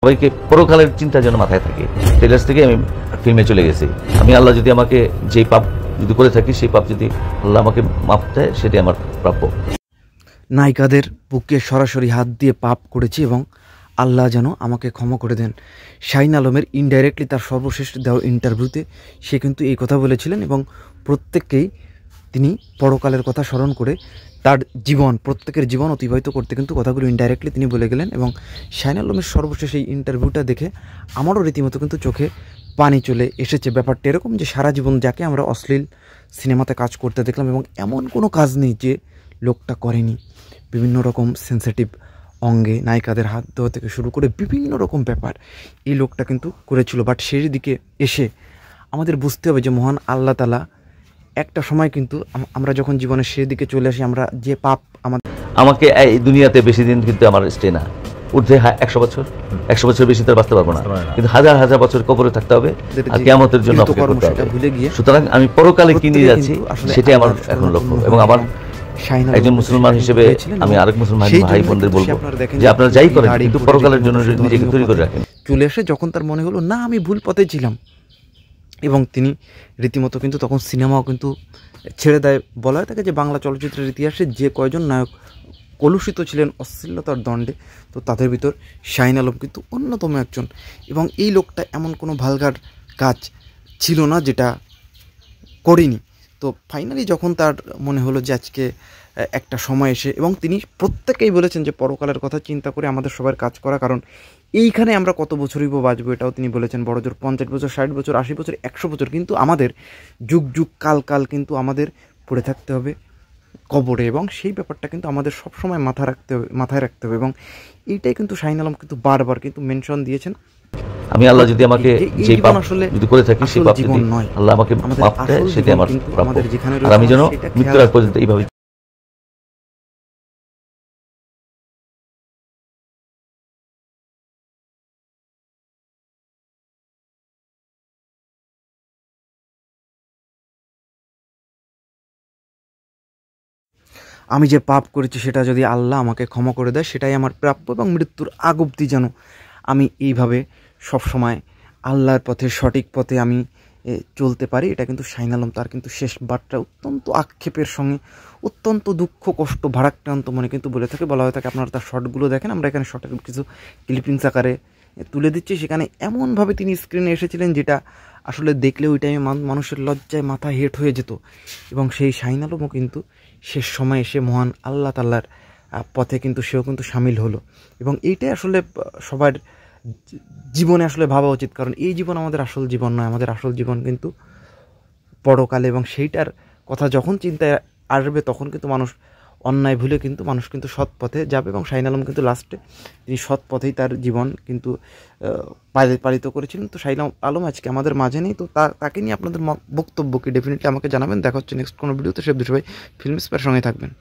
সবাইকে পরকালের চিন্তা যেন মাথায় থাকে। ট্রেলার্স থেকে আমি ফিল্মে চলে গেছি। আমি আল্লাহ যদি আমাকে যেই পাপ যদি করে থাকি, সেই পাপ যদি আল্লাহ আমাকে মাফ দেয়, সেটাই আমার প্রাপ্য। নায়িকাদের বুকে সরাসরি হাত দিয়ে পাপ করেছি এবং আল্লাহ যেন আমাকে ক্ষমা করে দেন। শাহিন আলমের ইনডাইরেক্টলি তার সর্বশেষ দেওয়া ইন্টারভিউতে সে কিন্তু এই কথা বলেছিলেন এবং প্রত্যেককেই তিনি পরকালের কথা স্মরণ করে তার জীবন, প্রত্যেকের জীবন অতিবাহিত করতে কিন্তু কথাগুলো ইনডাইরেক্টলি তিনি বলে গেলেন। এবং শাহিন আলমের সর্বশেষ এই ইন্টারভিউটা দেখে আমারও রীতিমতো কিন্তু চোখে পানি চলে এসেছে। ব্যাপারটা এরকম যে সারা জীবন যাকে আমরা অশ্লীল সিনেমাতে কাজ করতে দেখলাম এবং এমন কোনো কাজ নেই যে লোকটা করেনি। বিভিন্ন রকম সেন্সিটিভ অঙ্গে নায়িকাদের হাত ধোয়া থেকে শুরু করে বিভিন্ন রকম ব্যাপার এই লোকটা কিন্তু করেছিল। বাট সেই দিকে এসে আমাদের বুঝতে হবে যে মহান আল্লাহ তাআলা একটা সময় কিন্তু আমরা যখন জীবনের সেই দিকে চলে আসি, আমরা যে পাপ আমাকে এই দুনিয়াতে বেশি দিন কিন্তু আমার স্টে না, ঊর্ধ্বে 100 বছর, 100 বছর বেশি তার বাঁচতে পারবো না, কিন্তু হাজার হাজার বছর কবরে থাকতে হবে আর কিয়ামতের জন্য অপেক্ষা করতে হবে। সুতরাং আমি পরকালে কি নিয়ে যাচ্ছি সেটাই আমার এখন লক্ষ্য। এবং আমার একজন মুসলমান হিসেবে আমি আরেক মুসলমান ভাই বোনদের বলবো যে আপনারা যাই করেন কিন্তু পরকালের জন্য নিজেকে তৈরি করে রাখেন। চলে আসে যখন তার মনে হলো না আমি ভুল পথে ছিলাম, এবং তিনি রীতিমতো কিন্তু তখন সিনেমাও কিন্তু ছেড়ে দেয়। বলা হয় থাকে যে বাংলা চলচ্চিত্রের ইতিহাসে যে কয়জন নায়ক কলুষিত ছিলেন অশ্লীলতার দণ্ডে, তো তাদের ভিতর শাহিন আলম কিন্তু অন্যতম একজন। এবং এই লোকটা এমন কোনো ভালগার কাজ ছিল না যেটা করেনি। তো ফাইনালি যখন তার মনে হলো যে আজকে একটা সময় এসে, এবং তিনি প্রত্যেকেই বলেছেন যে পরকালের কথা চিন্তা করে আমাদের সবার কাজ করা, কারণ এইখানে আমরা কত বছরই বাঁচবো এটাও তিনি বলেছেন। বড় জোর 50 বছর, 60 বছর, 80 বছর, 100 বছর, কিন্তু আমাদের যুগ যুগ কাল কাল কিন্তু আমাদের পড়ে থাকতে হবে কবরে, এবং সেই ব্যাপারটা কিন্তু আমাদের সবসময় মাথায় রাখতে হবে। এবং এইটাই কিন্তু শাহিন আলম কিন্তু বারবার কিন্তু মেনশন দিয়েছেন। আমি আল্লাহ যদি আমাকে যেই পাপ যদি করে থাকি, সেই পাপ যদি আল্লাহ আমাকে মাফ দেয়, সেটাই আমার প্রাপ্য। আর আমি যেন মৃত্যুর আগ পর্যন্ত এইভাবে। আমি যে পাপ করেছি সেটা যদি আল্লাহ আমাকে ক্ষমা করে দেয়, সেটাই আমার প্রাপ্য। এবং মৃত্যুর আগ অবধি যেন আমি এইভাবে সবসময় আল্লাহর পথে, সঠিক পথে আমি চলতে পারি। এটা কিন্তু শাহিন আলম তার কিন্তু শেষ বার্তা অত্যন্ত আক্ষেপের সঙ্গে, অত্যন্ত দুঃখ কষ্ট ভারাক্রান্ত মনে কিন্তু বলে থাকে। বলা হয়ে থাকে আপনারা তার শর্টগুলো দেখেন, আমরা এখানে শর্টের কিছু ক্লিপিংস আকারে তুলে দিচ্ছি। সেখানে এমনভাবে তিনি স্ক্রিনে এসেছিলেন যেটা আসলে দেখলে ওই টাইমে মানুষের লজ্জায় মাথা হেট হয়ে যেত। এবং সেই শাহিন আলমও কিন্তু শেষ সময় এসে মহান আল্লাহ তাআলার পথে কিন্তু সেও কিন্তু সামিল হলো। এবং এইটাই আসলে সবার জীবনে আসলে ভাবা উচিত, কারণ এই জীবন আমাদের আসল জীবন নয়, আমাদের আসল জীবন কিন্তু পরকালে। এবং সেইটার কথা যখন চিন্তায় আসবে তখন কিন্তু মানুষ অন্যায় ভুলে কিন্তু মানুষ কিন্তু সৎ পথে যাবে। এবং শাহিন আলম কিন্তু লাস্টে তিনি সৎ পথেই তার জীবন কিন্তু পালিত করেছিলেন। তো শাহিন আলম আজকে আমাদের মাঝে নেই, তো তাকে নিয়ে আপনাদের বক্তব্য কি ডেফিনেটলি আমাকে জানাবেন। দেখা হচ্ছে নেক্সট কোনো ভিডিওতে। সে সবাই ফিল্ম স্পেয়ার সঙ্গে থাকবেন।